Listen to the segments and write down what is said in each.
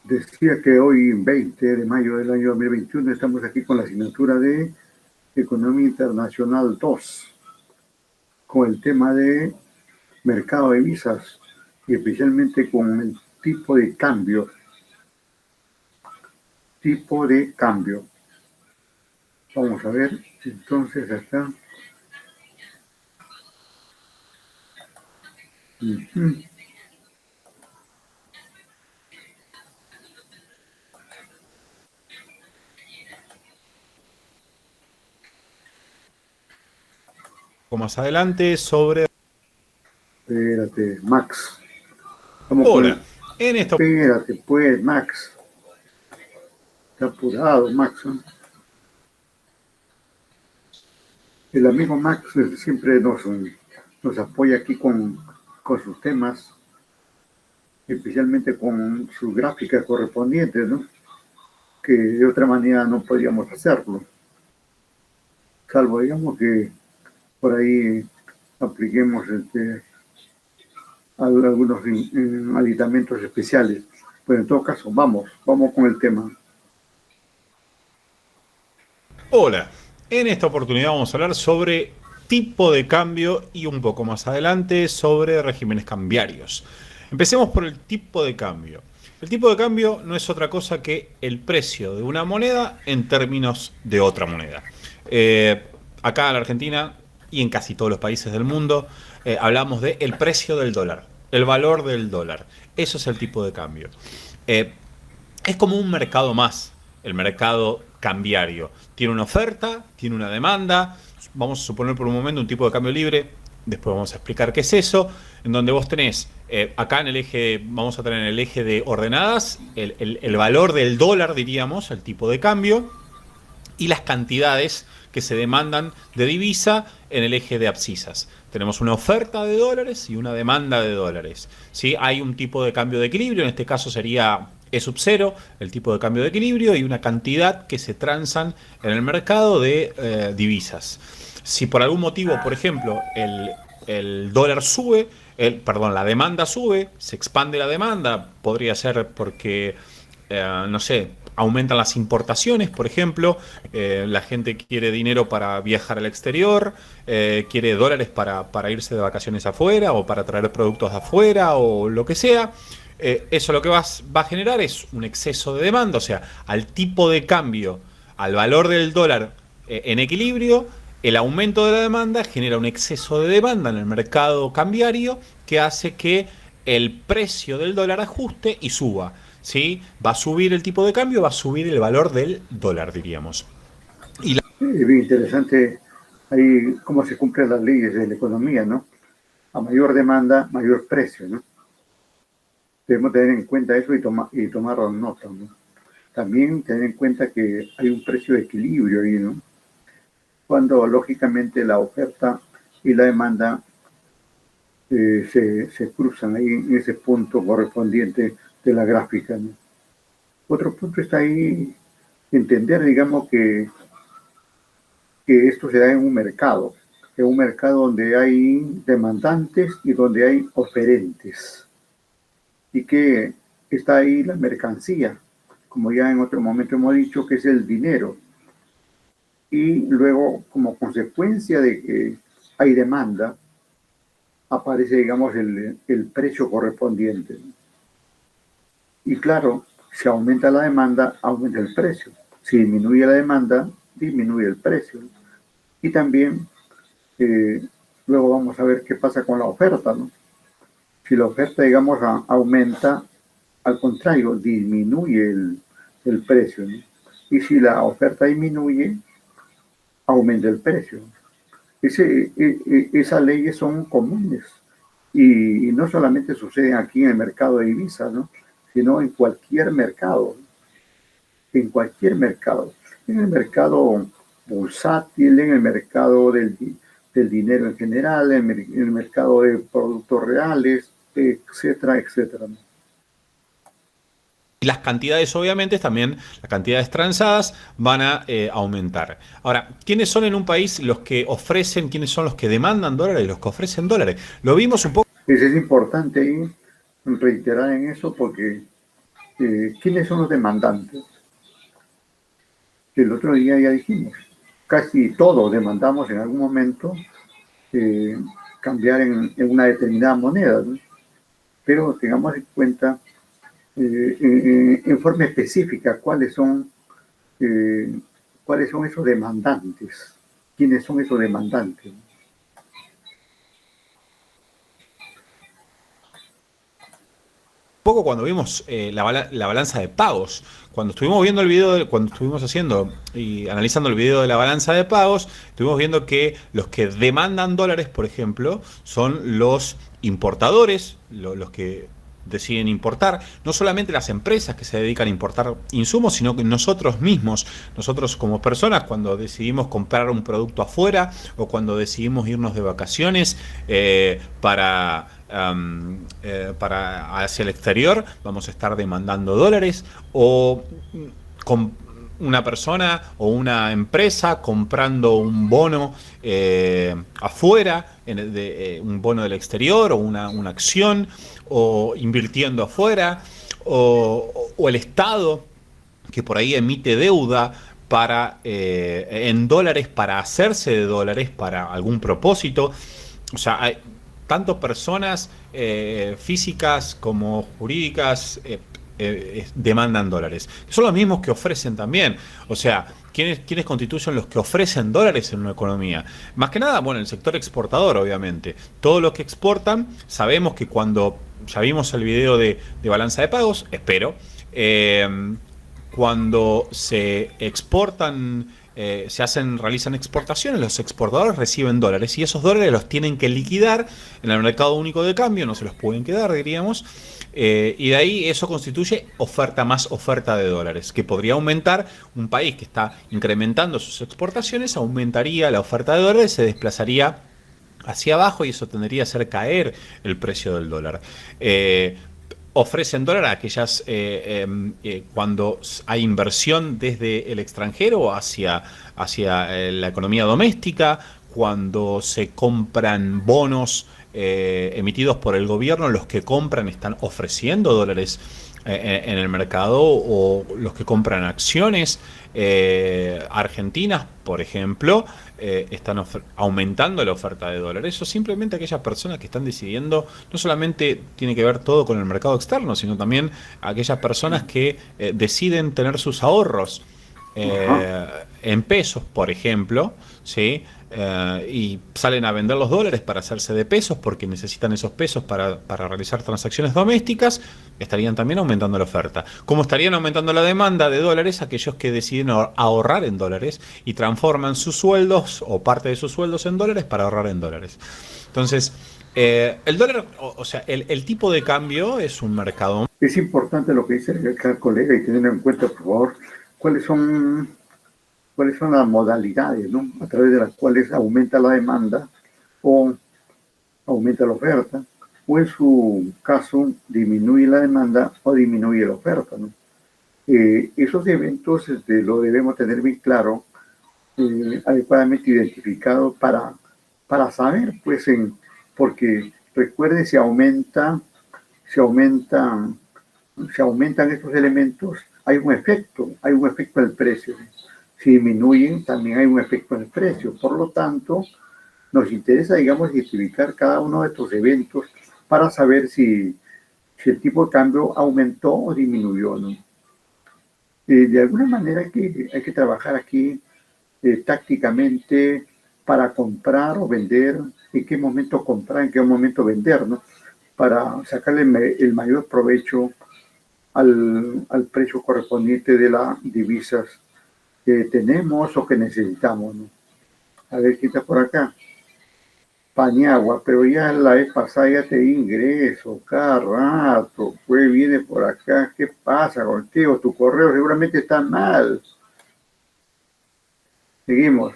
Decía que hoy, 20 de mayo del año 2021, estamos aquí con la asignatura de Economía Internacional 2, con el tema de mercado de divisas y especialmente con el tipo de cambio. Tipo de cambio. Vamos a ver, entonces acá. Más adelante sobre... Espérate, Max. Vamos con Hola, el... en esta... Espérate, pues, Max. Está apurado, Max, ¿no? El amigo Max siempre nos apoya aquí con sus temas, especialmente con sus gráficas correspondientes, ¿no? Que de otra manera no podríamos hacerlo, salvo digamos que por ahí apliquemos algunos aditamentos especiales. Pero en todo caso, vamos con el tema. Hola, en esta oportunidad vamos a hablar sobre tipo de cambio y un poco más adelante sobre regímenes cambiarios. Empecemos por el tipo de cambio. El tipo de cambio no es otra cosa que el precio de una moneda en términos de otra moneda. Acá en la Argentina y en casi todos los países del mundo hablamos de el precio del dólar, el valor del dólar. Eso es el tipo de cambio. Es como un mercado más, el mercado cambiario. Tiene una oferta, tiene una demanda. Vamos a suponer por un momento un tipo de cambio libre. Después vamos a explicar qué es eso. En donde vos tenés, acá en el eje, vamos a tener en el eje de ordenadas, el valor del dólar, diríamos, el tipo de cambio, y las cantidades que se demandan de divisa en el eje de abscisas. Tenemos una oferta de dólares y una demanda de dólares. ¿Sí? Hay un tipo de cambio de equilibrio, en este caso sería E sub 0, el tipo de cambio de equilibrio, y una cantidad que se transan en el mercado de divisas. Si por algún motivo, por ejemplo, el dólar sube, la demanda sube, se expande la demanda, podría ser porque, no sé, aumentan las importaciones, por ejemplo, la gente quiere dinero para viajar al exterior, quiere dólares para irse de vacaciones afuera o para traer productos de afuera o lo que sea. Eso lo que va a generar es un exceso de demanda, o sea, al tipo de cambio, al valor del dólar en equilibrio, el aumento de la demanda genera un exceso de demanda en el mercado cambiario que hace que el precio del dólar ajuste y suba. ¿Sí? Va a subir el tipo de cambio, va a subir el valor del dólar, diríamos. Es bien interesante ahí cómo se cumplen las leyes de la economía, ¿no? A mayor demanda, mayor precio, ¿no? Debemos tener en cuenta eso y tomar nota, ¿no? También tener en cuenta que hay un precio de equilibrio ahí, ¿no? Cuando lógicamente la oferta y la demanda se cruzan ahí en ese punto correspondiente de la gráfica, ¿no? Otro punto está ahí entender, digamos, que esto se da en un mercado donde hay demandantes y donde hay oferentes, y que está ahí la mercancía, como ya en otro momento hemos dicho, que es el dinero, y luego como consecuencia de que hay demanda, aparece, digamos, el precio correspondiente. Y claro, si aumenta la demanda, aumenta el precio. Si disminuye la demanda, disminuye el precio. Y también, luego vamos a ver qué pasa con la oferta, ¿no? Si la oferta, digamos, aumenta, al contrario, disminuye el precio, ¿no? Y si la oferta disminuye, aumenta el precio. Esas leyes son comunes y no solamente suceden aquí en el mercado de divisas, ¿no? Sino en cualquier mercado, en el mercado bursátil, en el mercado del dinero en general, en el mercado de productos reales, etcétera, etcétera. Y las cantidades, obviamente, también las cantidades transadas van a aumentar. Ahora, ¿quiénes son en un país los que ofrecen, quiénes son los que demandan dólares y los que ofrecen dólares? Lo vimos un poco. Es importante ahí reiterar en eso porque ¿quiénes son los demandantes? El otro día ya dijimos, casi todos demandamos en algún momento cambiar en una determinada moneda, ¿no? Pero tengamos en cuenta en forma específica cuáles son esos demandantes, quiénes son esos demandantes. Poco cuando vimos la balanza de pagos. Cuando estuvimos viendo el video, cuando estuvimos haciendo y analizando el video de la balanza de pagos, estuvimos viendo que los que demandan dólares, por ejemplo, son los importadores, los que deciden importar, no solamente las empresas que se dedican a importar insumos, sino que nosotros mismos, nosotros como personas, cuando decidimos comprar un producto afuera o cuando decidimos irnos de vacaciones para hacia el exterior, vamos a estar demandando dólares, o con una persona o una empresa comprando un bono afuera, un bono del exterior o una acción, o invirtiendo afuera, o el Estado que por ahí emite deuda en dólares para hacerse de dólares para algún propósito. O sea, hay tanto personas físicas como jurídicas demandan dólares. Son los mismos que ofrecen también. O sea, ¿quiénes constituyen los que ofrecen dólares en una economía? Más que nada, bueno, el sector exportador, obviamente. Todos los que exportan, sabemos que cuando, ya vimos el video de balanza de pagos, espero, cuando se exportan, realizan exportaciones, los exportadores reciben dólares y esos dólares los tienen que liquidar en el mercado único de cambio, no se los pueden quedar, diríamos, y de ahí eso constituye más oferta de dólares, que podría aumentar. Un país que está incrementando sus exportaciones, aumentaría la oferta de dólares, se desplazaría hacia abajo y eso tendría a hacer caer el precio del dólar. Ofrecen dólar a aquellas cuando hay inversión desde el extranjero hacia la economía doméstica, cuando se compran bonos emitidos por el gobierno, los que compran están ofreciendo dólares en el mercado, o los que compran acciones argentinas, por ejemplo, están aumentando la oferta de dólares. O simplemente aquellas personas que están decidiendo, no solamente tiene que ver todo con el mercado externo, sino también aquellas personas que deciden tener sus ahorros en pesos, por ejemplo, ¿sí? Y salen a vender los dólares para hacerse de pesos porque necesitan esos pesos para realizar transacciones domésticas, estarían también aumentando la oferta. Como estarían aumentando la demanda de dólares aquellos que deciden ahorrar en dólares y transforman sus sueldos o parte de sus sueldos en dólares para ahorrar en dólares. Entonces, el dólar, o sea, el tipo de cambio es un mercado. Es importante lo que dice el colega y tener en cuenta, por favor, cuáles son las modalidades, ¿no?, a través de las cuales aumenta la demanda o aumenta la oferta, o en su caso disminuye la demanda o disminuye la oferta, ¿no? Esos eventos lo debemos tener bien claro, adecuadamente identificado para saber, pues, porque recuerde, si aumentan estos elementos, hay un efecto del precio. Si disminuyen, también hay un efecto en el precio. Por lo tanto, nos interesa, digamos, identificar cada uno de estos eventos para saber si el tipo de cambio aumentó o disminuyó, ¿no? De alguna manera hay que trabajar aquí tácticamente para comprar o vender, en qué momento comprar, en qué momento vender, ¿no?, para sacarle el mayor provecho al precio correspondiente de las divisas que tenemos o que necesitamos, ¿no? A ver, ¿qué está por acá? Paniagua, pero ya la vez pasada ya te di ingreso, cada rato, pues viene por acá, ¿qué pasa contigo? Tu correo seguramente está mal. Seguimos.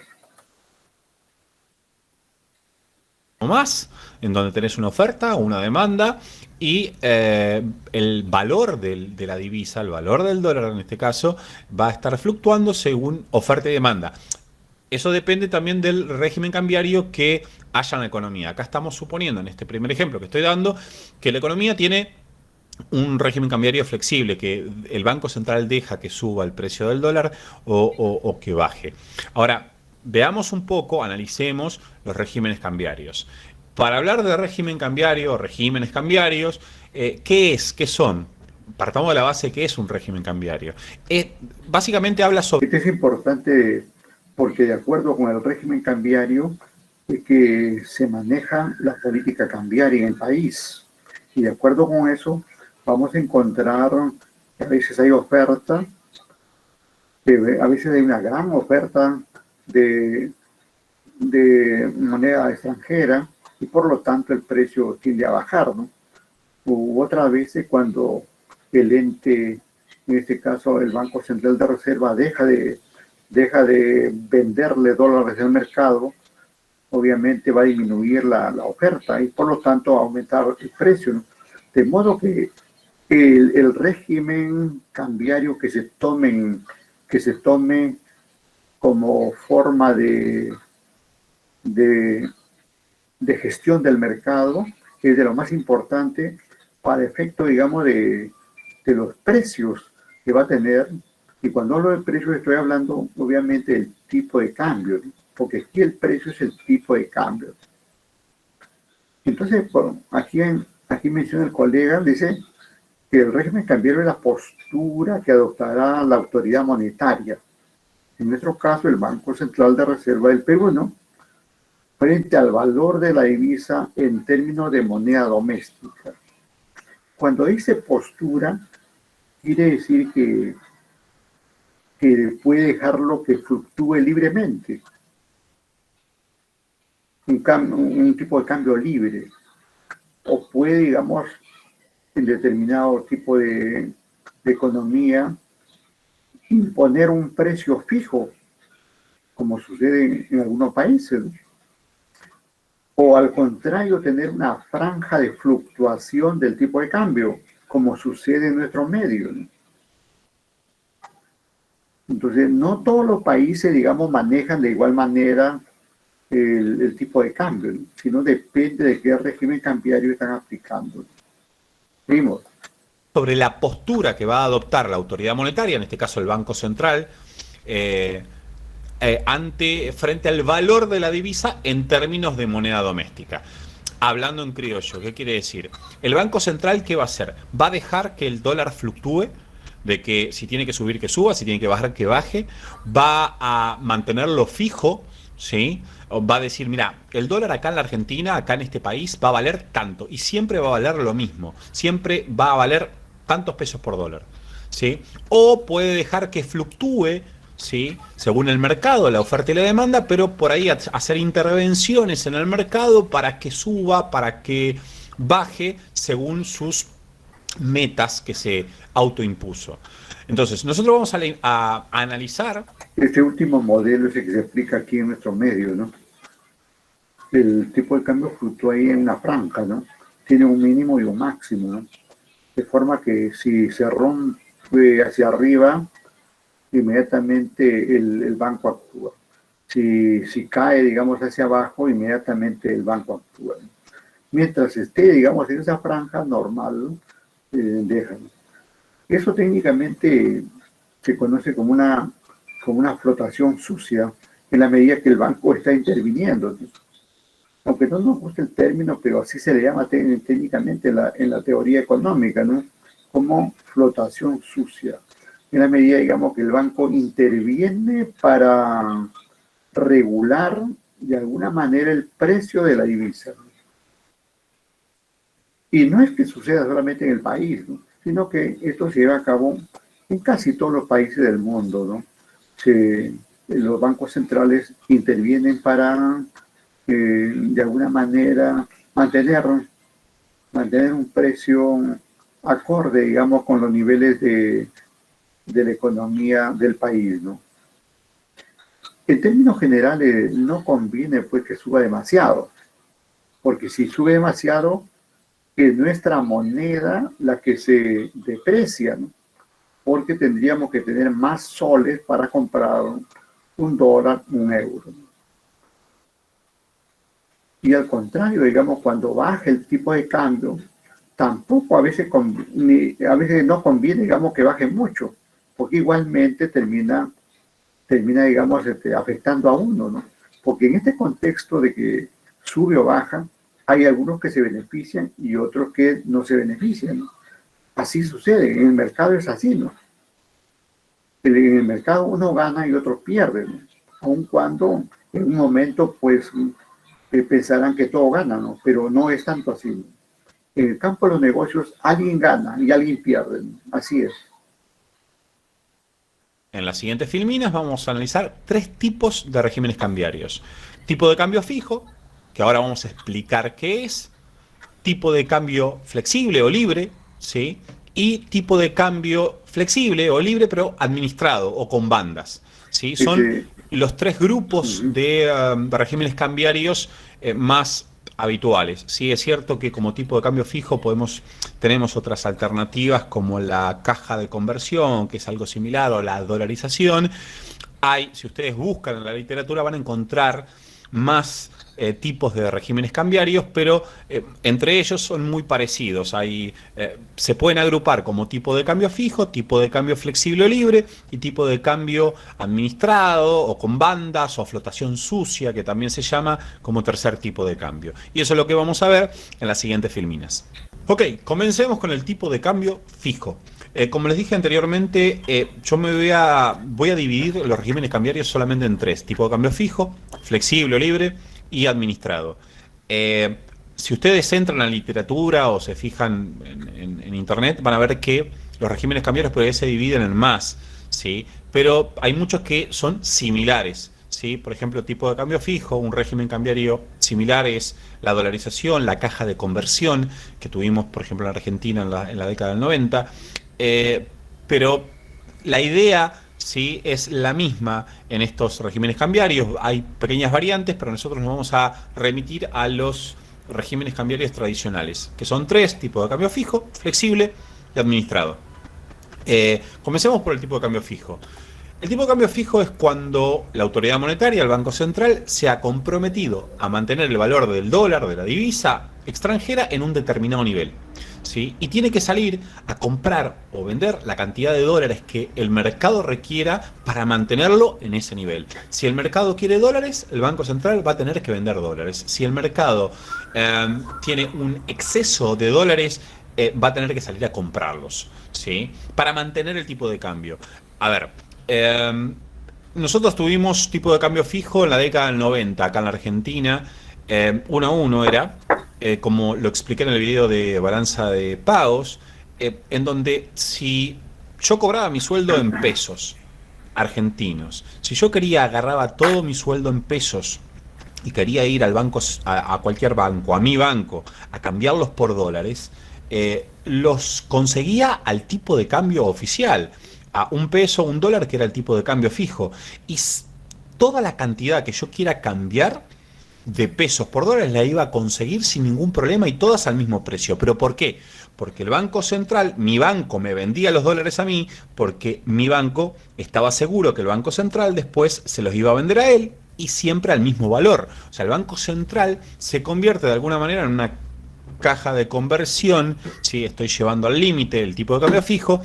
Más, en donde tenés una oferta, una demanda, y el valor de la divisa, el valor del dólar en este caso, va a estar fluctuando según oferta y demanda. Eso depende también del régimen cambiario que haya en la economía. Acá estamos suponiendo, en este primer ejemplo que estoy dando, que la economía tiene un régimen cambiario flexible, que el Banco Central deja que suba el precio del dólar o que baje. Ahora, veamos un poco, analicemos los regímenes cambiarios. Para hablar de régimen cambiario o regímenes cambiarios, ¿qué es? ¿Qué son? Partamos de la base que es un régimen cambiario. Básicamente habla sobre... Esto es importante porque de acuerdo con el régimen cambiario es que se maneja la política cambiaria en el país. Y de acuerdo con eso vamos a encontrar que a veces hay oferta, que a veces hay una gran oferta de moneda extranjera y por lo tanto el precio tiende a bajar, ¿no? U otras veces cuando el ente, en este caso el Banco Central de Reserva, deja de venderle dólares al mercado, obviamente va a disminuir la oferta y por lo tanto va a aumentar el precio, ¿no? De modo que el régimen cambiario que se tome como forma de, de gestión del mercado es de lo más importante para efecto, digamos, de los precios que va a tener. Y cuando hablo de precios estoy hablando obviamente del tipo de cambio, ¿no? Porque aquí el precio es el tipo de cambio. Entonces, bueno, aquí menciona el colega, dice que el régimen cambiario es la postura que adoptará la autoridad monetaria, en nuestro caso el Banco Central de Reserva del Perú, ¿no?, frente al valor de la divisa en términos de moneda doméstica. Cuando dice postura, quiere decir que puede dejarlo que fluctúe libremente, un tipo de cambio libre, o puede, digamos, en determinado tipo de economía, imponer un precio fijo, como sucede en algunos países, ¿no?, o al contrario, tener una franja de fluctuación del tipo de cambio, como sucede en nuestro medio, ¿no? Entonces, no todos los países, digamos, manejan de igual manera el tipo de cambio, ¿no?, sino depende de qué régimen cambiario están aplicando. Vimos. Sobre la postura que va a adoptar la autoridad monetaria, en este caso el Banco Central, frente al valor de la divisa en términos de moneda doméstica. Hablando en criollo, ¿qué quiere decir? El Banco Central, ¿qué va a hacer? Va a dejar que el dólar fluctúe, de que si tiene que subir, que suba, si tiene que bajar, que baje, va a mantenerlo fijo, ¿sí? Va a decir, mira, el dólar acá en la Argentina, acá en este país, va a valer tanto, y siempre va a valer lo mismo, siempre va a valer tantos pesos por dólar, ¿sí? O puede dejar que fluctúe, ¿sí?, según el mercado, la oferta y la demanda, pero por ahí hacer intervenciones en el mercado para que suba, para que baje, según sus metas que se autoimpuso. Entonces, nosotros vamos a analizar... Este último modelo es el que se explica aquí en nuestro medio, ¿no? El tipo de cambio fluctúa ahí en una franja, ¿no? Tiene un mínimo y un máximo, ¿no? De forma que si se rompe hacia arriba, inmediatamente el banco actúa. Si cae, digamos, hacia abajo, inmediatamente el banco actúa, ¿no? Mientras esté, digamos, en esa franja normal, dejan. Eso técnicamente se conoce como una flotación sucia en la medida que el banco está interviniendo, ¿no? Aunque no nos gusta el término, pero así se le llama técnicamente en la teoría económica, ¿no?, como flotación sucia. En la medida, digamos, que el banco interviene para regular de alguna manera el precio de la divisa. Y no es que suceda solamente en el país, ¿no?, sino que esto se lleva a cabo en casi todos los países del mundo, ¿no? Los bancos centrales intervienen para, de alguna manera, mantener un precio acorde, digamos, con los niveles de la economía del país, ¿no? En términos generales, no conviene pues que suba demasiado, porque si sube demasiado, es nuestra moneda la que se deprecia, ¿no?, porque tendríamos que tener más soles para comprar un dólar, un euro. Y al contrario, digamos, cuando baja el tipo de cambio, tampoco a veces no conviene, digamos, que baje mucho, porque igualmente termina digamos, afectando a uno, ¿no? Porque en este contexto de que sube o baja, hay algunos que se benefician y otros que no se benefician, ¿no? Así sucede, en el mercado es así, ¿no? En el mercado uno gana y otros pierden, ¿no? Aun cuando en un momento, pues, pensarán que todo gana, ¿no? Pero no es tanto así, ¿no? En el campo de los negocios alguien gana y alguien pierde, ¿no? Así es. En las siguientes filminas vamos a analizar tres tipos de regímenes cambiarios. Tipo de cambio fijo, que ahora vamos a explicar qué es. Tipo de cambio flexible o libre, ¿sí? Y tipo de cambio flexible o libre, pero administrado o con bandas, ¿sí? Son Ese, los tres grupos ujú. de regímenes cambiarios más habituales. Sí, es cierto que como tipo de cambio fijo tenemos otras alternativas como la caja de conversión, que es algo similar, o la dolarización. Si ustedes buscan en la literatura, van a encontrar más tipos de regímenes cambiarios, pero entre ellos son muy parecidos. Se pueden agrupar como tipo de cambio fijo, tipo de cambio flexible o libre y tipo de cambio administrado o con bandas o flotación sucia, que también se llama como tercer tipo de cambio. Y eso es lo que vamos a ver en las siguientes filminas. Ok, comencemos con el tipo de cambio fijo. Como les dije anteriormente, yo voy a dividir los regímenes cambiarios solamente en tres: tipo de cambio fijo, flexible o libre y administrado. Eh, si ustedes entran a la literatura o se fijan en internet, van a ver que los regímenes cambiarios por ahí se dividen en más, ¿sí? Pero hay muchos que son similares, ¿sí? Por ejemplo, tipo de cambio fijo, un régimen cambiario similar es la dolarización, la caja de conversión que tuvimos, por ejemplo, en Argentina en la década del 90. Eh, pero la idea, sí, es la misma en estos regímenes cambiarios. Hay pequeñas variantes, pero nosotros nos vamos a remitir a los regímenes cambiarios tradicionales, que son tres: tipo de cambio fijo, flexible y administrado. Comencemos por el tipo de cambio fijo. El tipo de cambio fijo es cuando la autoridad monetaria, el Banco Central, se ha comprometido a mantener el valor del dólar, de la divisa extranjera, en un determinado nivel, ¿sí? Y tiene que salir a comprar o vender la cantidad de dólares que el mercado requiera para mantenerlo en ese nivel. Si el mercado quiere dólares, el Banco Central va a tener que vender dólares. Si el mercado tiene un exceso de dólares, va a tener que salir a comprarlos, ¿sí? Para mantener el tipo de cambio. A ver, nosotros tuvimos tipo de cambio fijo en la década del 90 acá en la Argentina. 1 a 1 era, como lo expliqué en el video de balanza de pagos, en donde si yo cobraba mi sueldo en pesos argentinos, si yo agarraba todo mi sueldo en pesos y quería ir al banco, a cualquier banco, a mi banco, a cambiarlos por dólares, los conseguía al tipo de cambio oficial, a un peso, un dólar, que era el tipo de cambio fijo. Y toda la cantidad que yo quiera cambiar de pesos por dólares la iba a conseguir sin ningún problema, y todas al mismo precio. ¿Pero por qué? Porque el Banco Central, mi banco, me vendía los dólares a mí, porque mi banco estaba seguro que el Banco Central después se los iba a vender a él, y siempre al mismo valor. O sea, el Banco Central se convierte de alguna manera en una caja de conversión, ¿sí? Estoy llevando al límite el tipo de cambio fijo,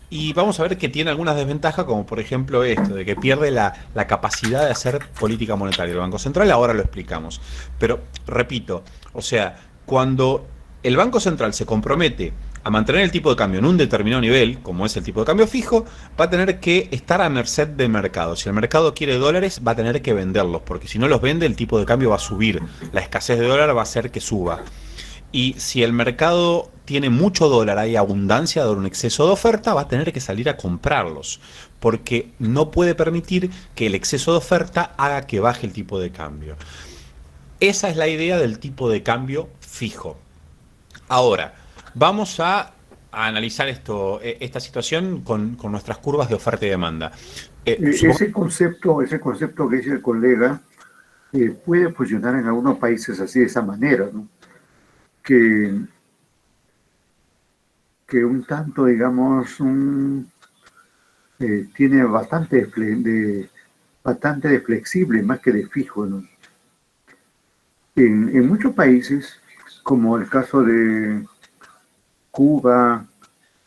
y vamos a ver que tiene algunas desventajas, como por ejemplo esto, de que pierde la capacidad de hacer política monetaria el Banco Central. Ahora lo explicamos. Pero, repito, o sea, cuando el Banco Central se compromete a mantener el tipo de cambio en un determinado nivel, como es el tipo de cambio fijo, va a tener que estar a merced del mercado. Si el mercado quiere dólares, va a tener que venderlos, porque si no los vende, el tipo de cambio va a subir. La escasez de dólar va a hacer que suba. Y si el mercado tiene mucho dólar, hay abundancia de un exceso de oferta, va a tener que salir a comprarlos, porque no puede permitir que el exceso de oferta haga que baje el tipo de cambio. Esa es la idea del tipo de cambio fijo. Ahora, vamos a analizar esta situación con nuestras curvas de oferta y demanda. Ese concepto que dice el colega puede funcionar en algunos países así, de esa manera, ¿no? Que, que un tanto, digamos, tiene bastante de flexible más que de fijo, ¿no? En muchos países como el caso de Cuba,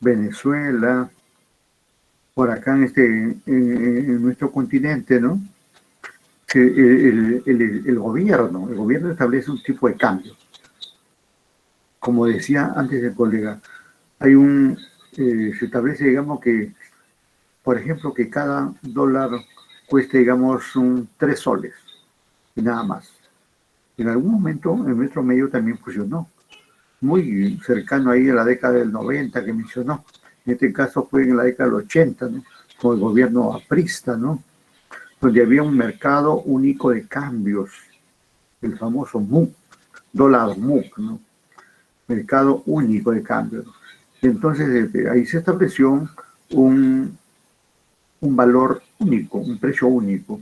Venezuela, por acá en nuestro continente, ¿no? Que el gobierno establece un tipo de cambio. Como decía antes el colega, se establece, digamos, que, por ejemplo, que cada dólar cueste, digamos, 3 soles y nada más. En algún momento en nuestro medio también funcionó, muy cercano ahí a la década del 90 que mencionó. En este caso fue en la década del 80, ¿no? Con el gobierno aprista, ¿no? Donde había un mercado único de cambios, el famoso MUC, dólar MUC, ¿no? Mercado único de cambios. Entonces, ahí se estableció un valor único, un precio único.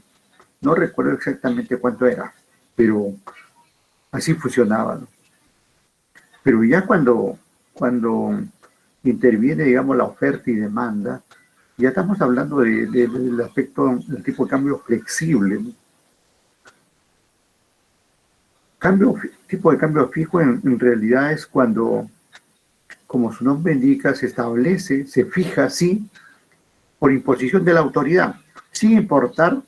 No recuerdo exactamente cuánto era, pero así funcionaba, ¿no? Pero ya cuando interviene, digamos, la oferta y demanda, ya estamos hablando del aspecto del tipo de cambio flexible, ¿no? Tipo de cambio fijo en realidad es cuando, como su nombre indica, se establece, se fija así por imposición de la autoridad, sin importar,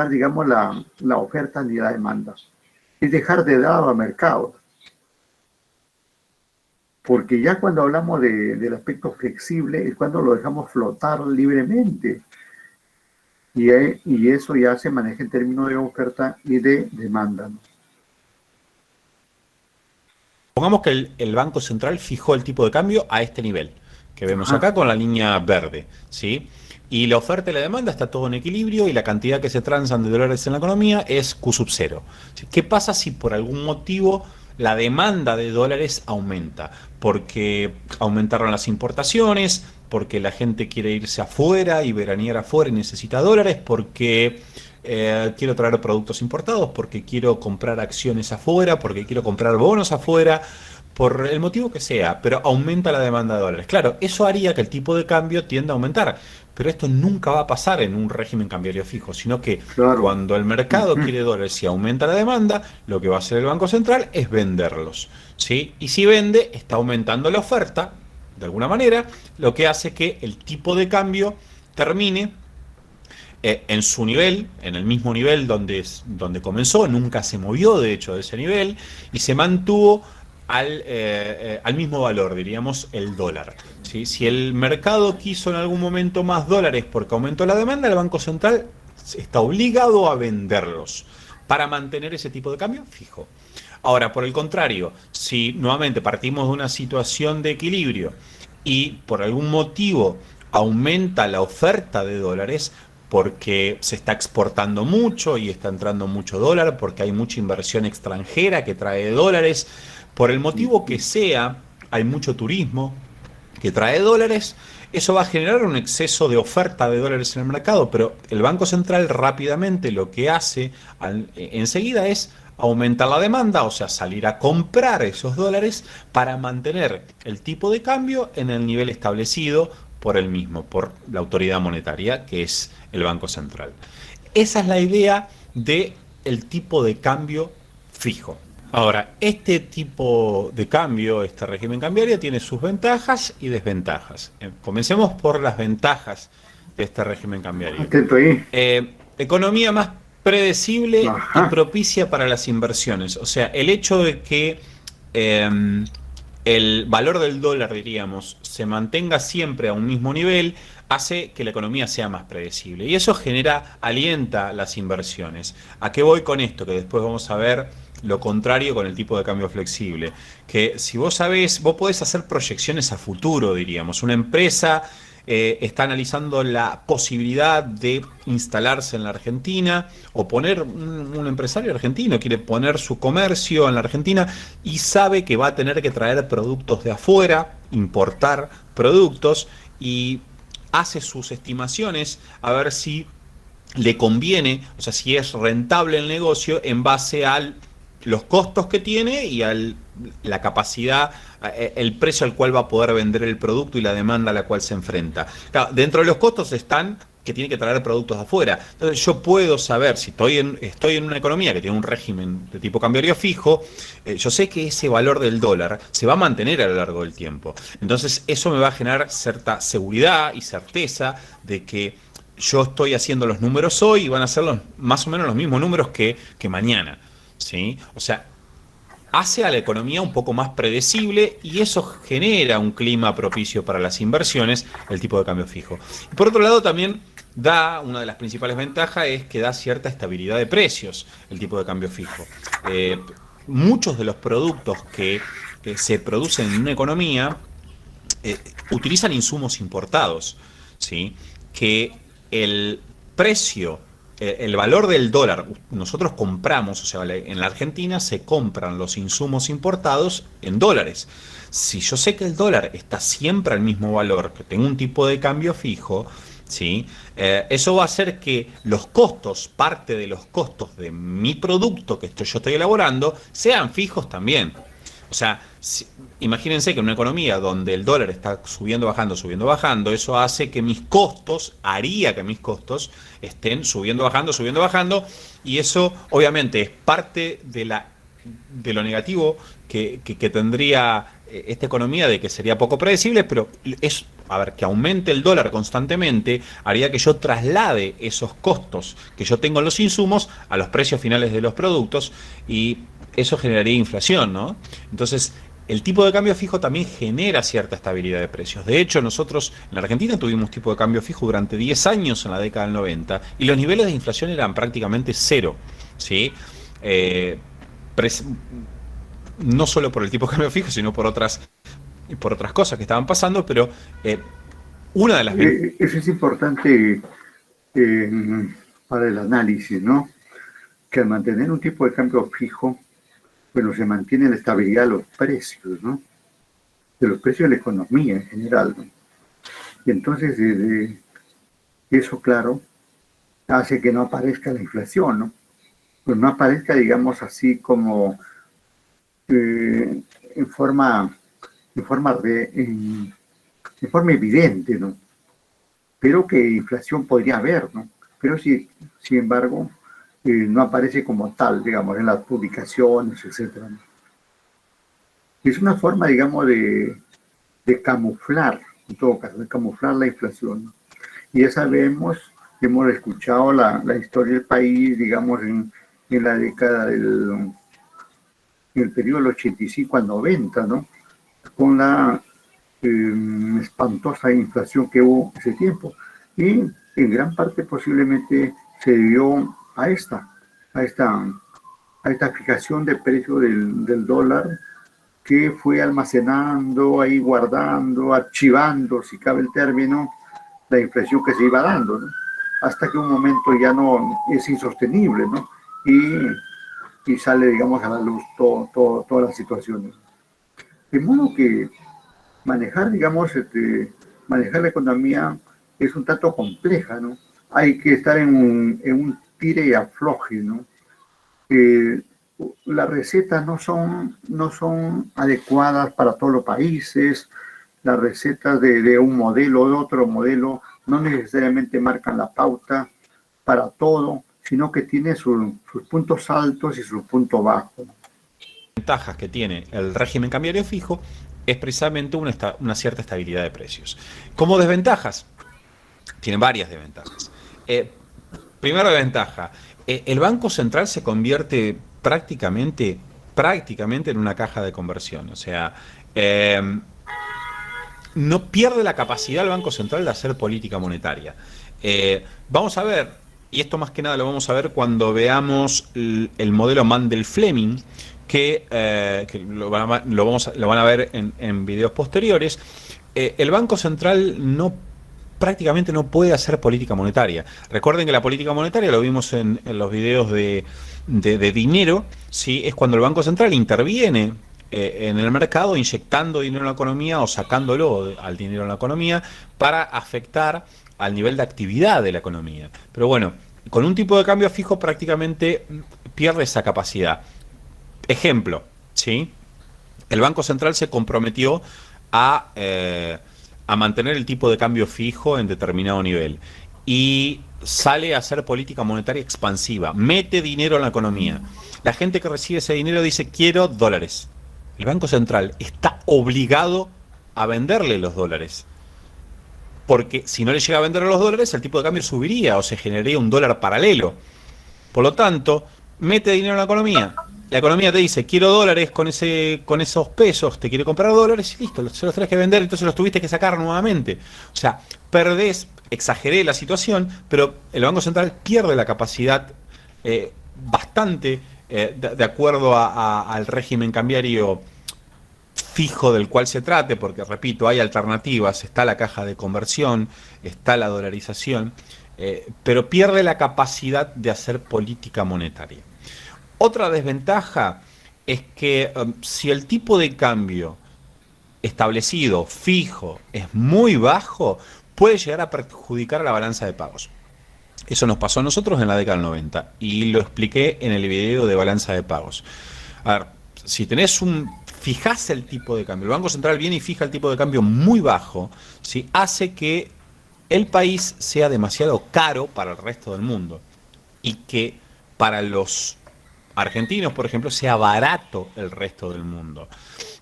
digamos, la oferta ni la demanda. Es dejar de lado al mercado. Porque ya cuando hablamos del aspecto flexible es cuando lo dejamos flotar libremente. Y eso ya se maneja en términos de oferta y de demanda, ¿no? Pongamos que el Banco Central fijó el tipo de cambio a este nivel, que vemos Ajá. acá con la línea verde, ¿sí? Y la oferta y la demanda está todo en equilibrio y la cantidad que se transan de dólares en la economía es Q sub cero. ¿Qué pasa si por algún motivo la demanda de dólares aumenta? Porque aumentaron las importaciones, porque la gente quiere irse afuera y veranear afuera y necesita dólares, porque quiero traer productos importados, porque quiero comprar acciones afuera, porque quiero comprar bonos afuera, por el motivo que sea, pero aumenta la demanda de dólares. Claro, eso haría que el tipo de cambio tienda a aumentar, pero esto nunca va a pasar en un régimen cambiario fijo, sino que Claro. cuando el mercado quiere dólares y aumenta la demanda, lo que va a hacer el Banco Central es venderlos, ¿sí? Y si vende, está aumentando la oferta, de alguna manera, lo que hace que el tipo de cambio termine en su nivel, en el mismo nivel donde comenzó, nunca se movió de hecho de ese nivel y se mantuvo al mismo valor, diríamos, el dólar. ¿Sí? Si el mercado quiso en algún momento más dólares porque aumentó la demanda, el Banco Central está obligado a venderlos para mantener ese tipo de cambio fijo. Ahora, por el contrario, si nuevamente partimos de una situación de equilibrio y por algún motivo aumenta la oferta de dólares, porque se está exportando mucho y está entrando mucho dólar, porque hay mucha inversión extranjera que trae dólares, por el motivo que sea, hay mucho turismo que trae dólares, eso va a generar un exceso de oferta de dólares en el mercado, pero el Banco Central rápidamente lo que hace enseguida es aumentar la demanda, o sea, salir a comprar esos dólares para mantener el tipo de cambio en el nivel establecido por el mismo, por la autoridad monetaria, que es el Banco Central. Esa es la idea del tipo de cambio fijo. Ahora, este tipo de cambio, este régimen cambiario, tiene sus ventajas y desventajas. Comencemos por las ventajas de este régimen cambiario. Atento ahí. Economía más predecible y Ajá. propicia para las inversiones. O sea, el hecho de que el valor del dólar, diríamos, se mantenga siempre a un mismo nivel, hace que la economía sea más predecible. Y eso alienta las inversiones. ¿A qué voy con esto? Que después vamos a ver lo contrario con el tipo de cambio flexible. Que si vos sabés, vos podés hacer proyecciones a futuro, diríamos. Una empresa está analizando la posibilidad de instalarse en la Argentina o poner un empresario argentino, quiere poner su comercio en la Argentina y sabe que va a tener que traer productos de afuera, importar productos y hace sus estimaciones a ver si le conviene, o sea, si es rentable el negocio en base a los costos que tiene y a la capacidad, el precio al cual va a poder vender el producto y la demanda a la cual se enfrenta. Claro, dentro de los costos están que tiene que traer productos de afuera. Entonces yo puedo saber, si estoy en una economía que tiene un régimen de tipo cambiario fijo, yo sé que ese valor del dólar se va a mantener a lo largo del tiempo. Entonces eso me va a generar cierta seguridad y certeza de que yo estoy haciendo los números hoy y van a ser más o menos los mismos números que mañana, ¿sí? O sea, hace a la economía un poco más predecible y eso genera un clima propicio para las inversiones, el tipo de cambio fijo. Y por otro lado también da, una de las principales ventajas es que da cierta estabilidad de precios el tipo de cambio fijo. Muchos de los productos que se producen en una economía utilizan insumos importados, ¿sí? Que el precio, el valor del dólar, nosotros compramos, o sea, en la Argentina se compran los insumos importados en dólares. Si yo sé que el dólar está siempre al mismo valor, que tengo un tipo de cambio fijo, ¿sí? Eso va a hacer que los costos, parte de los costos de mi producto que yo estoy elaborando, sean fijos también. O sea, imagínense que en una economía donde el dólar está subiendo, bajando, eso hace que haría que mis costos estén subiendo, bajando, y eso obviamente es parte de lo negativo que tendría esta economía, de que sería poco predecible, pero que aumente el dólar constantemente haría que yo traslade esos costos que yo tengo en los insumos a los precios finales de los productos, y eso generaría inflación, ¿no? Entonces, el tipo de cambio fijo también genera cierta estabilidad de precios. De hecho, nosotros en la Argentina tuvimos tipo de cambio fijo durante 10 años en la década del 90 y los niveles de inflación eran prácticamente cero, ¿sí? No solo por el tipo de cambio fijo, sino por otras cosas que estaban pasando, pero una de las... Eso es importante para el análisis, ¿no? Que al mantener un tipo de cambio fijo, bueno, se mantiene la estabilidad de los precios, ¿no? De los precios de la economía en general, ¿no? Y entonces, eso, claro, hace que no aparezca la inflación, ¿no? Pues no aparezca, digamos, así como en forma evidente, ¿no? Pero que inflación podría haber, ¿no? Pero sin embargo, no aparece como tal, digamos, en las publicaciones, etcétera, ¿no? Es una forma, digamos, de camuflar, en todo caso, de camuflar la inflación, ¿no? Y ya sabemos, hemos escuchado la historia del país, digamos, en la década en el periodo del 85 al 90, ¿no? Con la espantosa inflación que hubo ese tiempo. Y en gran parte posiblemente se debió a esta fijación de precio del dólar, que fue almacenando, ahí guardando, archivando, si cabe el término, la inflación que se iba dando, ¿no? Hasta que un momento ya no es insostenible, ¿no? Y sale, digamos, a la luz todas las situaciones. De modo que manejar, digamos, manejar la economía es un tanto compleja, ¿no? Hay que estar en un tire y afloje, ¿no? Las recetas no son adecuadas para todos los países. Las recetas de un modelo o de otro modelo no necesariamente marcan la pauta para todo, sino que tiene sus puntos altos y sus puntos bajos. Ventajas que tiene el régimen cambiario fijo es precisamente una cierta estabilidad de precios. Como desventajas, tiene varias desventajas. Primera desventaja, el Banco Central se convierte prácticamente en una caja de conversión. O sea, no pierde la capacidad el Banco Central de hacer política monetaria. Vamos a ver, y esto más que nada lo vamos a ver cuando veamos el modelo Mandel-Fleming, que lo van a ver en videos posteriores. El Banco Central prácticamente no puede hacer política monetaria. Recuerden que la política monetaria, lo vimos en los videos de dinero, ¿sí? Es cuando el Banco Central interviene en el mercado, inyectando dinero en la economía o sacándolo al dinero en la economía para afectar al nivel de actividad de la economía. Pero bueno, con un tipo de cambio fijo prácticamente pierde esa capacidad. Ejemplo, ¿sí? El Banco Central se comprometió a mantener el tipo de cambio fijo en determinado nivel. y sale a hacer política monetaria expansiva, mete dinero en la economía. La gente que recibe ese dinero dice, quiero dólares. El Banco Central está obligado a venderle los dólares, porque si no le llega a vender los dólares, el tipo de cambio subiría o se generaría un dólar paralelo. Por lo tanto, mete dinero en la economía. La economía te dice, quiero dólares con esos pesos, te quiere comprar dólares y listo, se los tenés que vender, entonces los tuviste que sacar nuevamente. O sea, perdés, exageré la situación, pero el Banco Central pierde la capacidad bastante de acuerdo al régimen cambiario fijo del cual se trate, porque repito, hay alternativas, está la caja de conversión, está la dolarización, pero pierde la capacidad de hacer política monetaria. Otra desventaja es que si el tipo de cambio establecido, fijo, es muy bajo, puede llegar a perjudicar a la balanza de pagos. Eso nos pasó a nosotros en la década del 90 y lo expliqué en el video de balanza de pagos. A ver, si fijás el tipo de cambio, el Banco Central viene y fija el tipo de cambio muy bajo, ¿sí? Hace que el país sea demasiado caro para el resto del mundo y que para los argentinos, por ejemplo, sea barato el resto del mundo.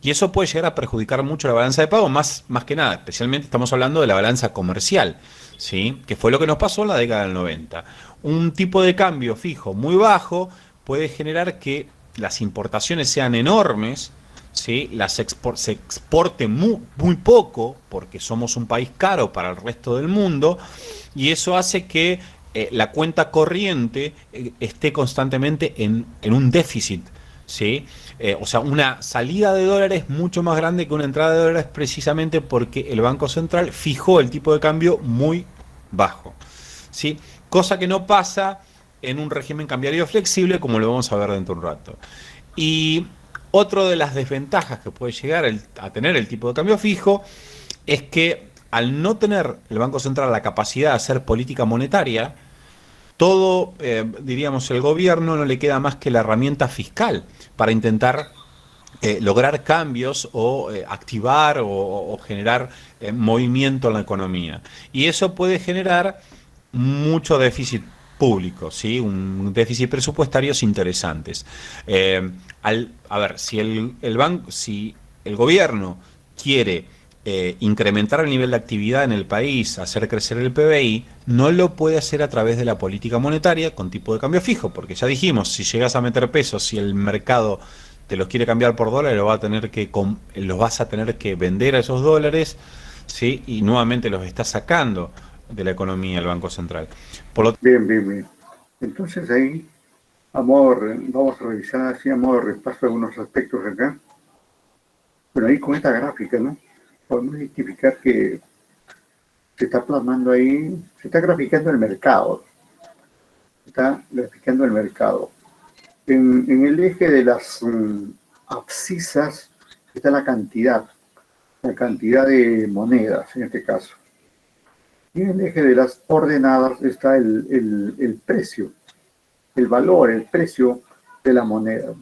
Y eso puede llegar a perjudicar mucho la balanza de pago, más que nada, especialmente estamos hablando de la balanza comercial, ¿sí? Que fue lo que nos pasó en la década del 90. Un tipo de cambio fijo muy bajo puede generar que las importaciones sean enormes, ¿sí? Se exporte muy poco, porque somos un país caro para el resto del mundo, y eso hace que la cuenta corriente esté constantemente en un déficit, ¿sí? O sea, una salida de dólares mucho más grande que una entrada de dólares, precisamente porque el Banco Central fijó el tipo de cambio muy bajo, ¿sí? Cosa que no pasa en un régimen cambiario flexible, como lo vamos a ver dentro de un rato. Y otra de las desventajas que puede llegar a tener el tipo de cambio fijo es que al no tener el Banco Central la capacidad de hacer política monetaria, todo, diríamos, el gobierno no le queda más que la herramienta fiscal para intentar lograr cambios o activar o generar movimiento en la economía. Y eso puede generar mucho déficit público, ¿sí? Un déficit presupuestarios interesantes. A ver, si el gobierno quiere incrementar el nivel de actividad en el país, hacer crecer el PBI, no lo puede hacer a través de la política monetaria con tipo de cambio fijo, porque ya dijimos, si llegas a meter pesos, si el mercado te los quiere cambiar por dólares, los vas a tener que vender a esos dólares, ¿sí? Y nuevamente los está sacando de la economía el Banco Central. Bien, bien, bien. Entonces ahí, vamos a revisar así a modo de repaso algunos aspectos acá. Bueno, ahí con esta gráfica, ¿no? Podemos identificar que se está plasmando ahí, se está graficando el mercado. En el eje de las abscisas está la cantidad de monedas en este caso. Y en el eje de las ordenadas está el precio, el valor, el precio de la moneda.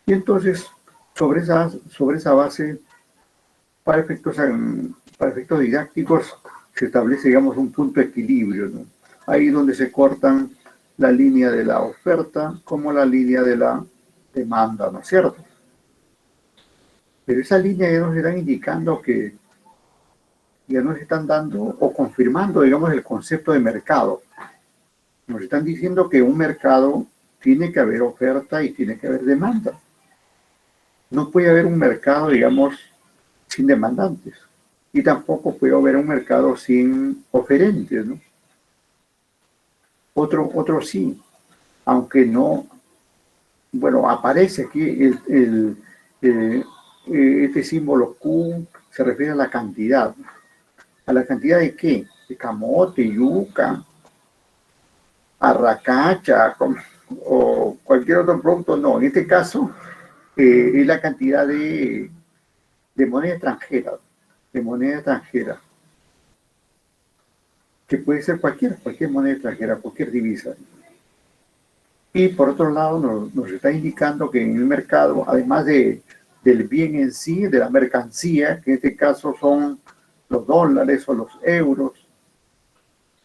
Y entonces, sobre esa base, para efectos didácticos, se establece, digamos, un punto de equilibrio, ¿no? Ahí donde se cortan la línea de la oferta como la línea de la demanda, ¿no es cierto? Pero esa línea ya nos están indicando que ya nos están dando o confirmando, digamos, el concepto de mercado. Nos están diciendo que un mercado tiene que haber oferta y tiene que haber demanda. No puede haber un mercado, digamos, sin demandantes. Y tampoco puede haber un mercado sin oferentes, ¿no? Otro sí, aunque no, bueno, aparece aquí este símbolo Q, se refiere a la cantidad. ¿A la cantidad de qué? De camote, yuca, arracacha o cualquier otro producto. No, en este caso es la cantidad de moneda extranjera, que puede ser cualquier moneda extranjera, cualquier divisa. Y por otro lado nos está indicando que en el mercado, además del bien en sí, de la mercancía, que en este caso son los dólares o los euros,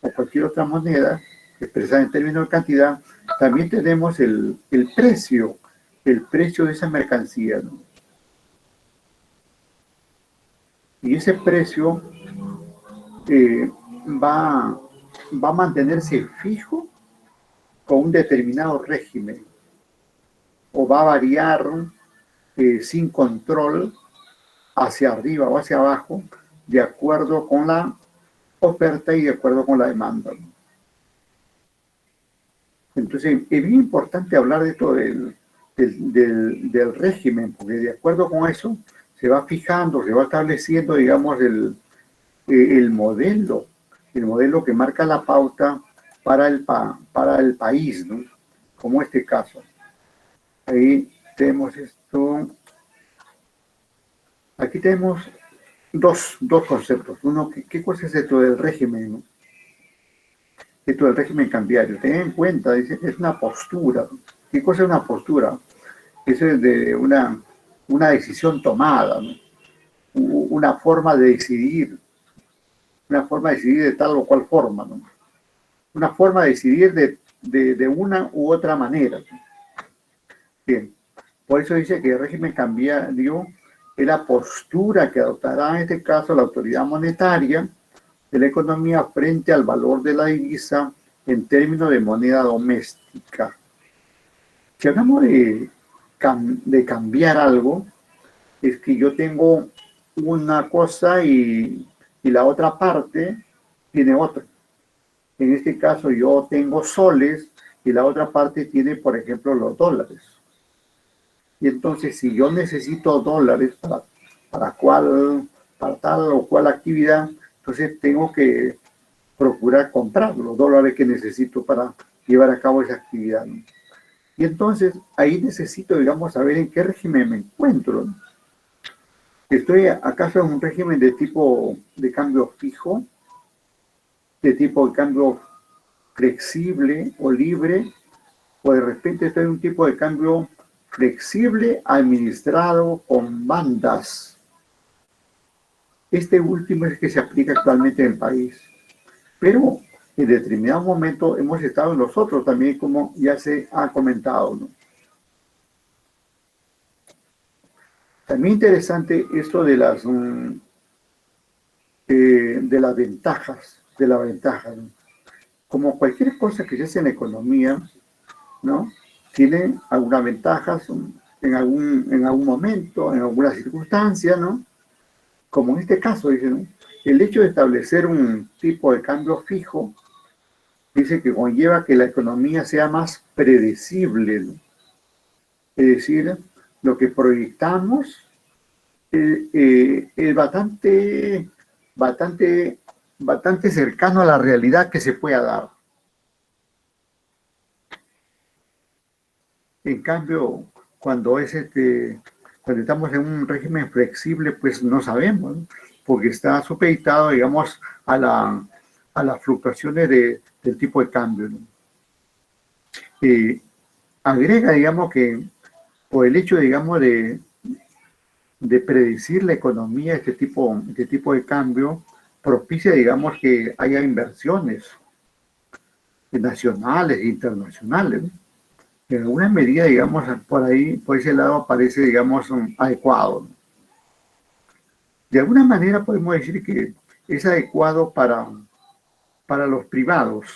o cualquier otra moneda, expresada en términos de cantidad, también tenemos el precio de esa mercancía, ¿no? Y ese precio va, va a mantenerse fijo con un determinado régimen o va a variar sin control hacia arriba o hacia abajo de acuerdo con la oferta y de acuerdo con la demanda. Entonces es bien importante hablar de esto del régimen, porque de acuerdo con eso se va fijando, se va estableciendo, digamos, el modelo que marca la pauta para el país, ¿no? Como este caso. Ahí tenemos esto. Aquí tenemos dos conceptos. Uno, ¿qué cosa es esto del régimen, ¿no? Esto del régimen cambiario. Ten en cuenta, dice, es una postura. ¿Qué cosa es una postura? Eso es de una decisión tomada, ¿no? Una forma de decidir, de tal o cual forma, ¿no? Una forma de decidir de una u otra manera. Bien, por eso dice que el régimen cambiario es la postura que adoptará en este caso la autoridad monetaria de la economía frente al valor de la divisa en términos de moneda doméstica. Si hablamos de cambiar algo, es que yo tengo una cosa y la otra parte tiene otra. En este caso yo tengo soles y la otra parte tiene, por ejemplo, los dólares. Y entonces si yo necesito dólares para tal o cual actividad, entonces tengo que procurar comprar los dólares que necesito para llevar a cabo esa actividad, ¿no? Y entonces ahí necesito, digamos, saber en qué régimen me encuentro, ¿no? ¿Estoy acaso en un régimen de tipo de cambio fijo, de tipo de cambio flexible o libre, o de repente estoy en un tipo de cambio flexible administrado con bandas? Este último es el que se aplica actualmente en el país, pero en determinado momento hemos estado nosotros también, como ya se ha comentado, ¿no? También interesante esto de las ventajas, ¿no? Como cualquier cosa que se hace en la economía, ¿no? Tiene algunas ventajas en algún momento, en alguna circunstancia, ¿no? Como en este caso, dice, ¿no? El hecho de establecer un tipo de cambio fijo dice que conlleva que la economía sea más predecible, ¿no? Es decir, lo que proyectamos es bastante cercano a la realidad que se pueda dar. En cambio, cuando estamos en un régimen flexible, pues no sabemos, ¿no? Porque está supeditado, digamos, a las fluctuaciones del tipo de cambio, ¿no? Agrega, digamos, que por el hecho, digamos, de predecir la economía, este tipo de cambio propicia, digamos, que haya inversiones nacionales e internacionales, ¿no? En alguna medida, digamos, por ahí, por ese lado, parece, digamos, adecuado, ¿no? De alguna manera podemos decir que es adecuado para los privados,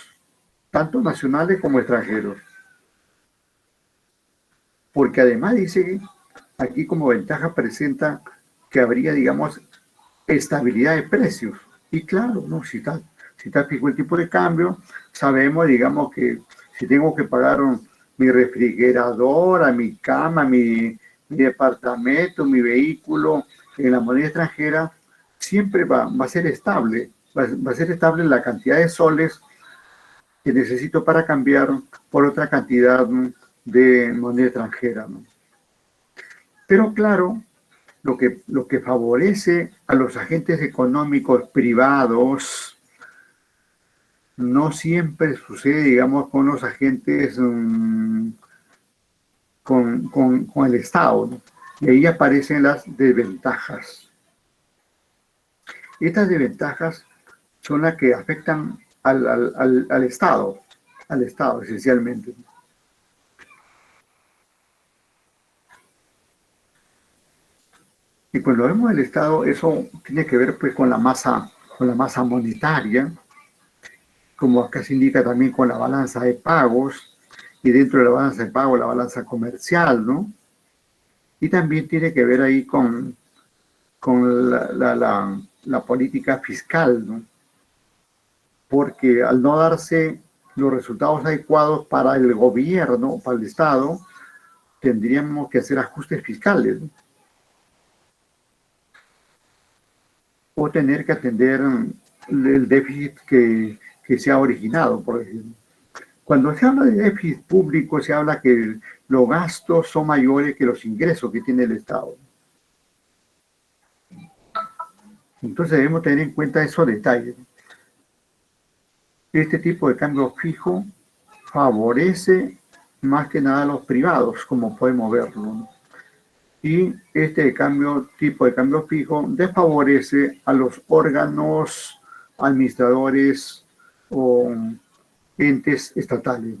tanto nacionales como extranjeros, porque además dice, aquí como ventaja presenta que habría, digamos, estabilidad de precios. Y claro, ¿no? Si está fijo el tipo de cambio, sabemos, digamos, que si tengo que pagar mi refrigeradora, mi cama, mi departamento, mi vehículo en la moneda extranjera, siempre va a ser estable. Va a ser estable la cantidad de soles que necesito para cambiar por otra cantidad de moneda extranjera, ¿no? Pero claro, lo que favorece a los agentes económicos privados no siempre sucede, digamos, con los agentes con el Estado, ¿no? Y ahí aparecen las desventajas. Estas desventajas son las que afectan al Estado esencialmente. Y cuando vemos el Estado, eso tiene que ver pues con la masa monetaria, como acá se indica también con la balanza de pagos, y dentro de la balanza de pagos la balanza comercial, ¿no? Y también tiene que ver ahí con la política fiscal, ¿no? Porque al no darse los resultados adecuados para el gobierno, para el Estado, tendríamos que hacer ajustes fiscales, ¿no? O tener que atender el déficit que se ha originado, por ejemplo. Cuando se habla de déficit público, se habla que los gastos son mayores que los ingresos que tiene el Estado. Entonces debemos tener en cuenta esos detalles. Este tipo de cambio fijo favorece más que nada a los privados, como podemos verlo, ¿no? Y este tipo de cambio fijo desfavorece a los órganos administradores o entes estatales.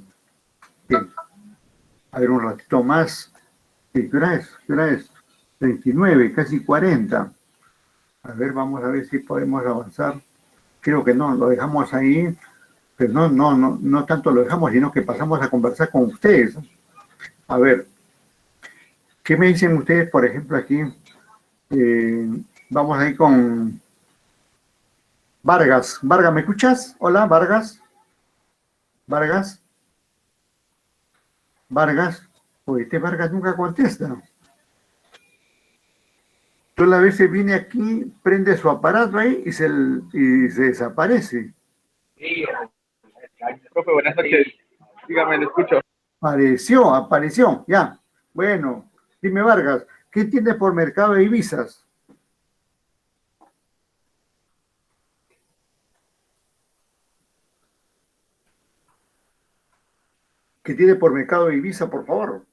Bien, a ver un ratito más. ¿Qué hora es? ¿Qué hora es? 29, casi 40. A ver, vamos a ver si podemos avanzar. Creo que no, lo dejamos ahí, pero no tanto lo dejamos, sino que pasamos a conversar con ustedes. A ver, ¿qué me dicen ustedes, por ejemplo, aquí? Vamos ahí con Vargas. Vargas, ¿me escuchas? Hola, Vargas. Vargas. Vargas. Oye, este Vargas nunca contesta. Yo a veces viene aquí, prende su aparato ahí y se desaparece. Sí, profe, buenas noches. Dígame, lo escucho. Apareció, ya. Bueno, dime Vargas, ¿qué entiendes por mercado de divisas? ¿Qué tiene por mercado de divisa, por favor?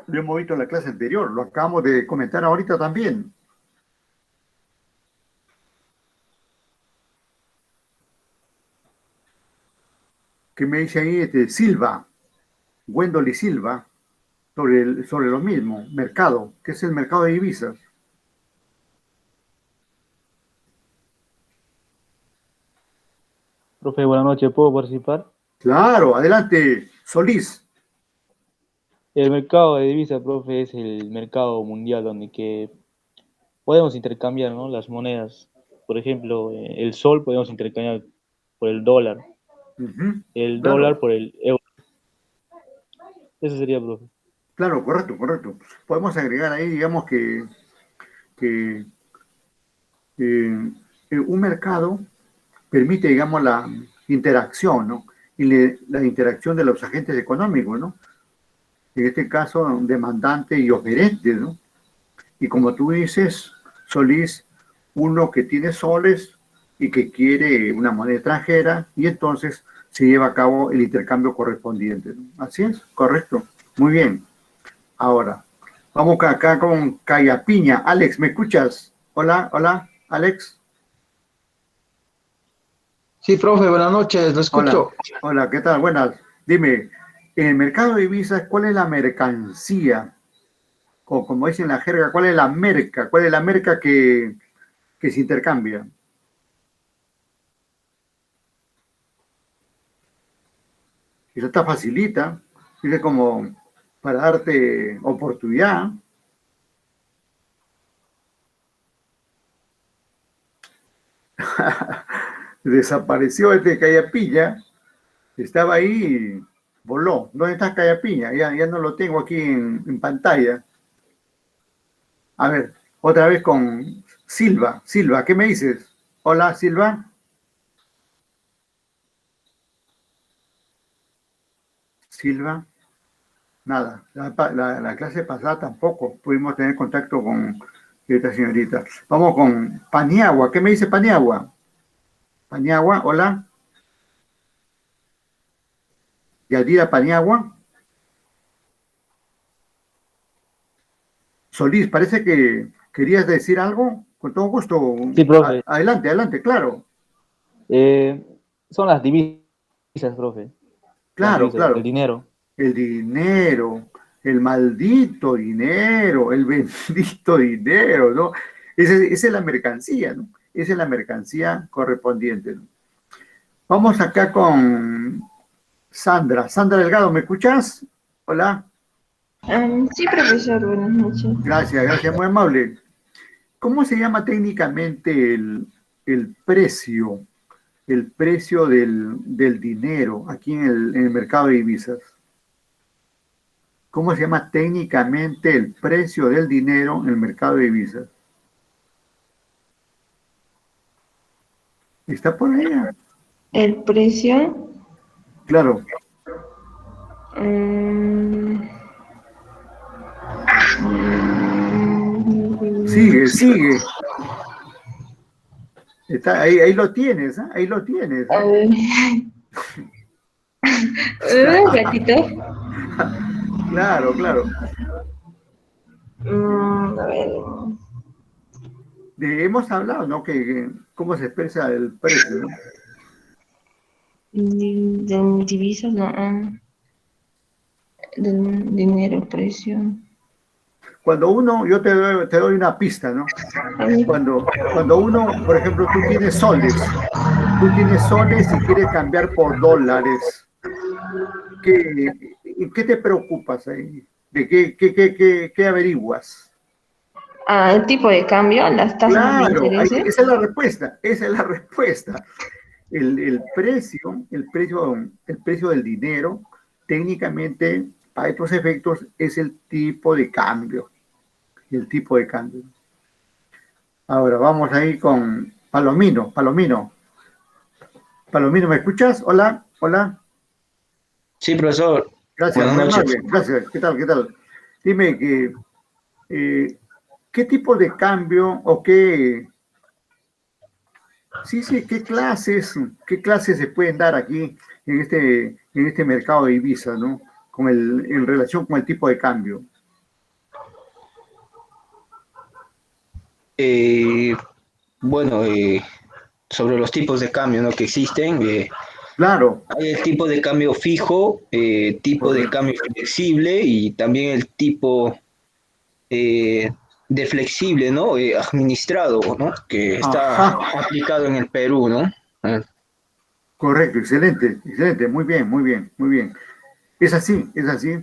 Lo hemos visto en la clase anterior, lo acabamos de comentar ahorita también. ¿Qué me dice ahí Silva, Wendoli Silva, sobre lo mismo, mercado? ¿Qué es el mercado de divisas? Profe, buenas noches, ¿puedo participar? Claro, adelante, Solís. El mercado de divisas, profe, es el mercado mundial donde que podemos intercambiar, ¿no?, las monedas. Por ejemplo, el sol podemos intercambiar por el dólar, el Claro, dólar por el euro. Eso sería, profe. claro, correcto. Podemos agregar ahí, digamos que un mercado permite, digamos, la interacción, ¿no? Y la interacción de los agentes económicos, ¿no? En este caso, demandante y oferente, ¿no? Y como tú dices, Solís, uno que tiene soles y que quiere una moneda extranjera, y entonces se lleva a cabo el intercambio correspondiente, ¿no? Así es, correcto. Muy bien. Ahora, vamos acá con Cayapiña. Alex, ¿me escuchas? Hola, Alex. Sí, profe, buenas noches, lo escucho. Hola, ¿qué tal? Buenas. Dime, en el mercado de divisas, ¿cuál es la mercancía? O como dicen en la jerga, ¿cuál es la merca? ¿Cuál es la merca que se intercambia? Eso está facilita, es como para darte oportunidad. Desapareció este Cayapilla, estaba ahí y voló. ¿Dónde está Cayapilla? Ya no lo tengo aquí en pantalla. A ver, otra vez con Silva. Silva, ¿qué me dices? Hola, Silva. Silva, nada. La clase pasada tampoco pudimos tener contacto con esta señorita. Vamos con Paniagua. ¿Qué me dice Paniagua? Paniagua, hola. Yadira Paniagua. Solís, parece que querías decir algo. Con todo gusto. Sí, profe. Adelante, claro. Eh, son las divisas, profe. Claro, Las divisas, claro. el dinero. El dinero, el maldito dinero, el bendito dinero, ¿no? Esa es la mercancía, ¿no? Esa es la mercancía correspondiente, ¿no? Vamos acá con Sandra. Sandra Delgado, ¿me escuchas? Hola. Sí, profesor, buenas noches. Gracias, gracias, muy amable. ¿Cómo se llama técnicamente el precio, el precio del dinero aquí en el mercado de divisas? ¿Cómo se llama técnicamente el precio del dinero en el mercado de divisas? ¿Está por allá? El precio. Claro. mm, Sigue, sigue. Está, ahí lo tienes, ¿ah? Ahí lo tienes, a ¿ah? ver, un ratito. Claro, claro. A ver, Hemos hablado, ¿no? Que cómo se expresa el precio, ¿no? de divisas, no. Del dinero, precio. Cuando uno, yo te doy una pista, ¿no? A ver, Cuando uno, por ejemplo, tú tienes soles y quieres cambiar por dólares, ¿qué te preocupas ahí? ¿De qué averiguas? el tipo de cambio, las tasas de Claro, interés. esa es la respuesta, esa es la respuesta. El precio del dinero, técnicamente, para estos efectos, es el tipo de cambio. El tipo de cambio. Ahora vamos ahí con Palomino. Palomino, ¿me escuchas? Hola, hola. Sí, profesor. Gracias, Buenas muy noches. amable. Gracias. ¿Qué tal? ¿Qué tal? Dime qué tipo de cambio o qué clases se pueden dar aquí en este mercado de divisas, ¿no? En relación con el tipo de cambio. Eh, bueno, sobre los tipos de cambio, ¿no? Que existen, Claro, hay el tipo de cambio fijo, tipo de correcto. cambio flexible y también el tipo eh, de flexible, ¿no? Administrado, ¿no? Que está Ajá, aplicado en el Perú, ¿no? correcto, excelente, excelente, muy bien, muy bien, muy bien. Es así, es así.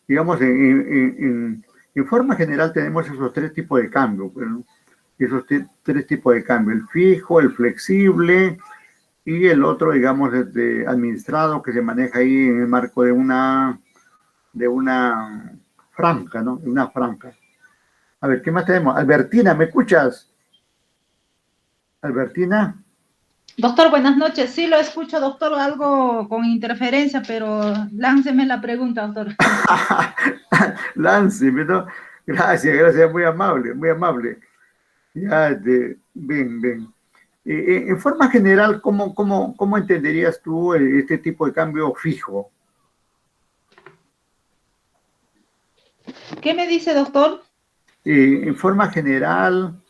Digamos, en forma general tenemos esos tres tipos de cambio, pues, ¿no? Esos tres tipos de cambio, el fijo, el flexible y el otro, digamos, administrado que se maneja ahí en el marco de una franja, ¿no? De una franja. A ver, ¿qué más tenemos? Albertina, ¿me escuchas? Albertina. Doctor, buenas noches. Sí, lo escucho, doctor, algo con interferencia, pero lánceme la pregunta, doctor. Lance, ¿no? Gracias, gracias, muy amable, muy amable. Ya, bien, bien. En forma general, ¿cómo entenderías tú este tipo de cambio fijo? ¿Qué me dice, doctor? En forma general,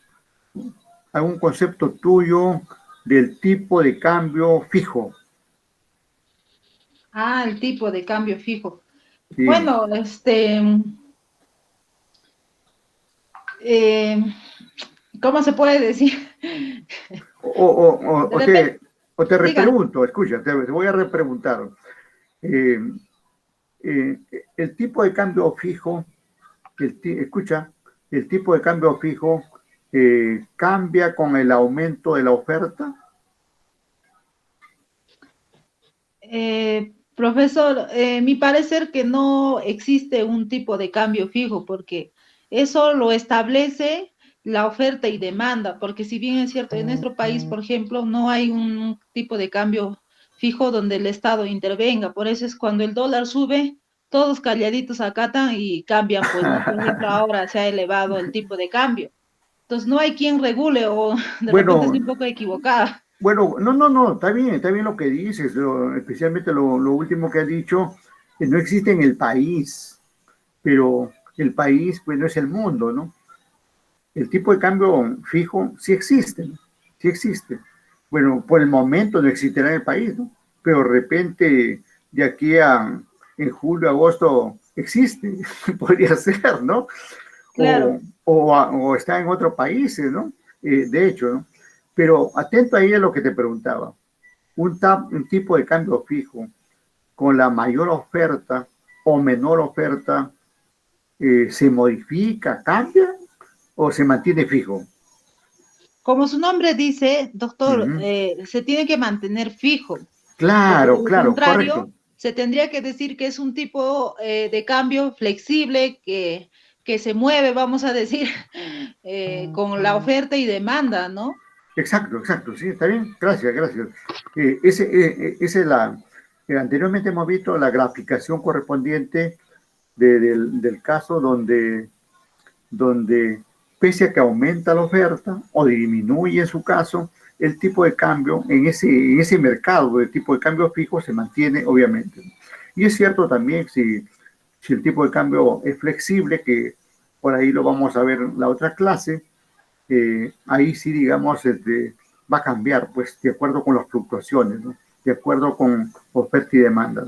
algún concepto tuyo del tipo de cambio fijo. Ah, el tipo de cambio fijo. Sí. Bueno, eh, ¿cómo se puede decir? O, o- De o- o te, repente, o te diga. repregunto, escucha, te voy a repreguntar. Eh, eh, el tipo de cambio fijo, escucha, el tipo de cambio fijo cambia con el aumento de la oferta. Profesor, mi parecer que no existe un tipo de cambio fijo porque eso lo establece la oferta y demanda, porque si bien es cierto, en nuestro país, por ejemplo, no hay un tipo de cambio fijo donde el Estado intervenga, por eso es cuando el dólar sube, todos calladitos acatan y cambian, pues, ¿no? Por ejemplo, ahora se ha elevado el tipo de cambio, entonces no hay quien regule o de repente Bueno, estoy un poco equivocada. bueno, no, está bien lo que dices, especialmente lo último que has dicho, que no existe en el país, pero el país pues no es el mundo, ¿no? El tipo de cambio fijo sí existe, ¿no? Sí existe. Bueno, por el momento no existirá en el país, ¿no? Pero de repente, de aquí a en julio, agosto, existe, podría ser, ¿no? Claro. O está en otros países, ¿no? De hecho, ¿no? Pero atento ahí a lo que te preguntaba. Un tipo de cambio fijo con la mayor oferta o menor oferta, ¿se modifica, cambia o se mantiene fijo? Como su nombre dice, doctor, Ujú. se tiene que mantener fijo, porque de Claro, lo claro, correcto. contrario, se tendría que decir que es un tipo de cambio flexible que se mueve, vamos a decir, con la oferta y demanda, ¿no? Exacto, exacto, sí, está bien, gracias, gracias. Esa es anteriormente hemos visto la graficación correspondiente del caso donde pese a que aumenta la oferta o disminuye en su caso, el tipo de cambio en ese mercado de tipo de cambio fijo se mantiene, obviamente. Y es cierto también si el tipo de cambio es flexible, que por ahí lo vamos a ver en la otra clase, ahí sí, digamos, va a cambiar, pues, de acuerdo con las fluctuaciones, ¿no? De acuerdo con oferta y demanda.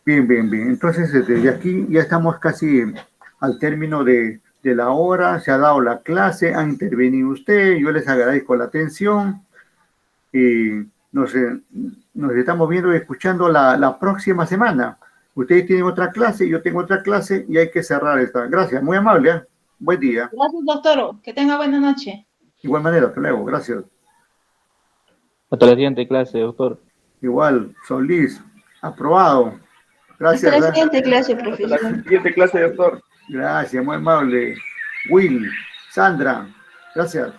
Bien, bien, bien. Entonces, de aquí ya estamos casi al término de la hora, se ha dado la clase, ha intervenido usted, yo les agradezco la atención y nos estamos viendo y escuchando la próxima semana. Ustedes tienen otra clase, yo tengo otra clase y hay que cerrar esta. Gracias, muy amable, ¿eh? Buen día. Gracias, doctor. Que tenga buena noche. Igual manera, hasta luego, gracias. Hasta la siguiente clase, doctor. Igual, Solís, aprobado. Hasta Gracias, la ¿eh? siguiente clase, Hasta la profesor. siguiente clase, doctor. Gracias, muy amable. Will, Sandra, gracias.